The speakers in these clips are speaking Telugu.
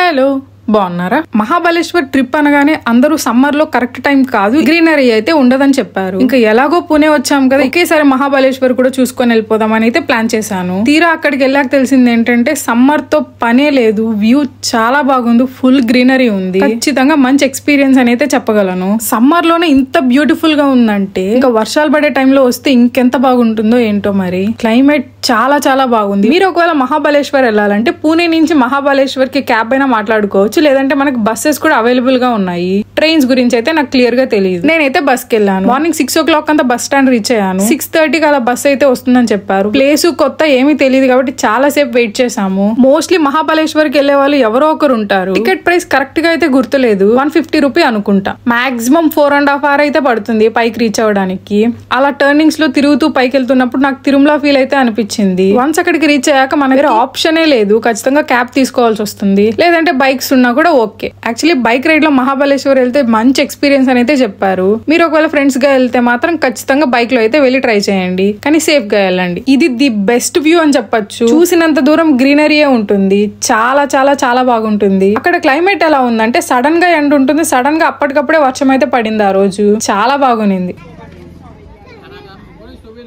హలో బాగున్నారా? మహాబలేశ్వర్ ట్రిప్ అనగానే అందరూ సమ్మర్ లో కరెక్ట్ టైం కాదు, గ్రీనరీ అయితే ఉండదని చెప్పారు. ఇంకా ఎలాగో పుణే వచ్చాం కదా, ఒకేసారి మహాబలేశ్వర్ కూడా చూసుకొని వెళ్ళిపోదామని అయితే ప్లాన్ చేశాను. తీరా అక్కడికి వెళ్ళాక తెలిసింది ఏంటంటే సమ్మర్ తో పనే లేదు, వ్యూ చాలా బాగుంది, ఫుల్ గ్రీనరీ ఉంది. ఖచ్చితంగా మంచి ఎక్స్పీరియన్స్ అని అయితే చెప్పగలను. సమ్మర్ లోనే ఇంత బ్యూటిఫుల్ గా ఉందంటే ఇంకా వర్షాలు పడే టైంలో వస్తే ఇంకెంత బాగుంటుందో ఏంటో. మరి క్లైమేట్ చాలా చాలా బాగుంది. మీరు ఒకవేళ మహాబలేశ్వర్ వెళ్ళాలంటే పూణే నుంచి మహాబలేశ్వర్ కి క్యాబ్ అయినా మాట్లాడుకోవచ్చు, లేదంటే మనకి బస్సెస్ కూడా అవైలబుల్ గా ఉన్నాయి. ట్రైన్స్ గురించి అయితే నాకు క్లియర్ గా తెలియదు. నేనైతే బస్ కి వెళ్ళాను. మార్నింగ్ 6 o'clock అంతా బస్ స్టాండ్ రీచ్ అయ్యాను. 6:30కి అలా బస్ అయితే వస్తుందని చెప్పారు. ప్లేస్ కొత్త ఏమీ తెలియదు కాబట్టి చాలా సేపు వెయిట్ చేసాము. మోస్ట్లీ మహాబలేశ్వర్ కి వెళ్లే వాళ్ళు ఎవరో ఒకరు ఉంటారు. టికెట్ ప్రైస్ కరెక్ట్ గా అయితే గుర్తులేదు, 150 రూపీ అనుకుంటా. మాక్సిమం 4.5 hours అయితే పడుతుంది పైకి రీచ్ అవ్వడానికి. అలా టర్నింగ్స్ లో తిరుగుతూ పైకి వెళ్తున్నప్పుడు నాకు తిరుమల ఫీల్ అయితే అనిపించింది. వన్స్ అక్కడికి రీచ్ అయ్యాక మన దగ్గర ఆప్షనే లేదు, ఖచ్చితంగా క్యాబ్ తీసుకోవాల్సి వస్తుంది, లేదంటే బైక్స్ ఉన్నా కూడా ఓకే. యాక్చువల్లీ బైక్ రైడ్ లో మహాబలేశ్వర్ వెళ్తే మంచి ఎక్స్పీరియన్స్ అని అయితే చెప్పారు. మీరు ఒకవేళ ఫ్రెండ్స్ గా వెళ్తే మాత్రం ఖచ్చితంగా బైక్ లో అయితే వెళ్ళి ట్రై చేయండి, కానీ సేఫ్ గా వెళ్ళండి. ఇది ది బెస్ట్ వ్యూ అని చెప్పొచ్చు. చూసినంత దూరం గ్రీనరీయే ఉంటుంది, చాలా చాలా చాలా బాగుంటుంది. అక్కడ క్లైమేట్ ఎలా ఉందంటే సడన్ గా ఎండ ఉంటుంది, సడన్ గా అప్పటికప్పుడే వర్షం అయితే పడింది. ఆ రోజు చాలా బాగుంది.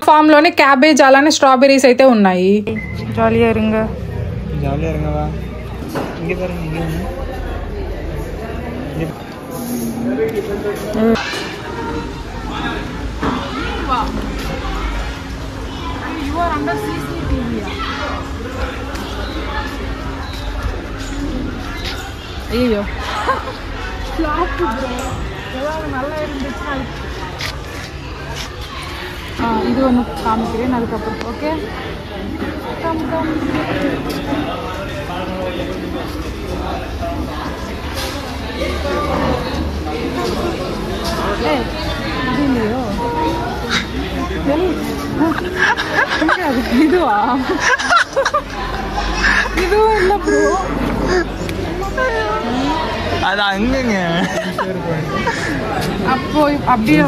ఫామ్ లోనే క్యాబేజ్ అలానే స్ట్రాబెరీస్ అయితే ఉన్నాయి. అయ్యో இது ஒன்று காமிக்கிறேன், அதுக்கப்புறம் ஓகே. இல்லையோ இதுவா? இதுவும் இல்லை ப்ரோ, அது அங்கங்க. அப்போ அப்படியே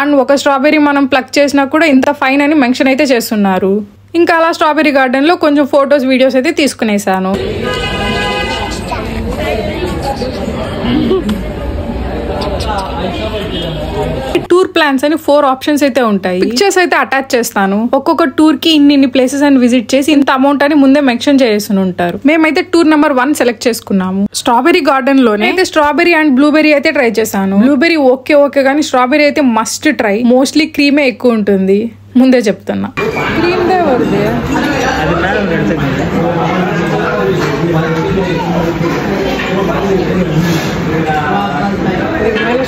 అండ్ ఒక స్ట్రాబెరీ మనం ప్లక్ చేసినా కూడా ఇంత ఫైన్ అని మెన్షన్ అయితే చేస్తున్నారు. ఇంకా అలా స్ట్రాబెరీ గార్డెన్ లో కొంచెం ఫొటోస్ వీడియోస్ అయితే తీసుకునేసాను. టూర్ ప్లాన్స్ అని 4 ఆప్షన్స్ అయితే ఉంటాయి. పిక్చర్స్ అయితే అటాచ్ చేస్తాను. ఒక్కొక్క టూర్ కి ఇన్ని ప్లేసెస్ అని విజిట్ చేసి ఇంత అమౌంట్ అని ముందే మెన్షన్ చేసి ఉంటారు. మేమైతే టూర్ నెంబర్ 1 సెలెక్ట్ చేసుకున్నాము. స్ట్రాబెరీ గార్డెన్ లోనే అయితే స్ట్రాబెరీ అండ్ బ్లూబెరీ అయితే ట్రై చేశాను. బ్లూబెరీ ఓకే కానీ స్ట్రాబెరీ అయితే మస్ట్ ట్రై. మోస్ట్లీ క్రీమే ఎక్కువ ఉంటుంది, ముందే చెప్తున్నా. క్రీమ్ దే వరుదే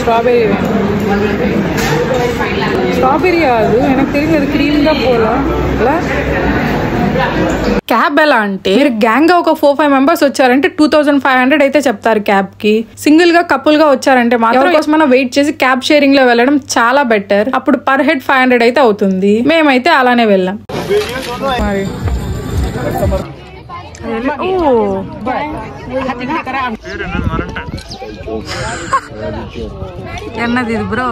ஸ்ட்ராபெரி ஸ்ட்ராபெரி அது எனக்கு தெரியும், అది క్రీమ్ గా పోలా. క్యాబ్ ఎలా అంటే మీరు గ్యాంగ్ గా ఒక 4-5 మెంబర్స్ వచ్చారంటే 2500 అయితే చెప్తారు క్యాబ్ కి. సింగిల్ గా కపుల్ గా వచ్చారంటే మాత్రం మనం వెయిట్ చేసి క్యాబ్ షేరింగ్ లో వెళ్ళడం చాలా బెటర్. అప్పుడు పర్ హెడ్ 500 అయితే అవుతుంది. మేమైతే అలానే వెళ్ళాం. ఎన్నది ఇది బ్రో?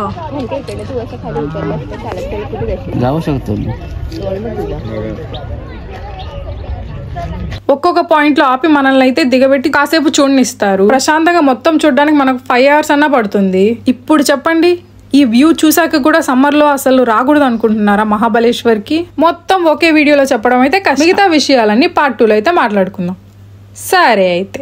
ఒక్కొక్క పాయింట్ లో ఆపి మనల్ని అయితే దిగబెట్టి కాసేపు చూడనిస్తారు. ప్రశాంతంగా మొత్తం చూడడానికి మనకు 5 hours అన్నా పడుతుంది. ఇప్పుడు చెప్పండి, ఈ వ్యూ చూసాక కూడా సమ్మర్ లో అసలు రాకూడదు అనుకుంటున్నారా మహాబలేశ్వర్ కి? మొత్తం ఒకే వీడియోలో చెప్పడం అయితే కష్టం. మిగతా విషయాలన్నీ పార్ట్ 2లో అయితే మాట్లాడుకుందాం. సరే అయితే.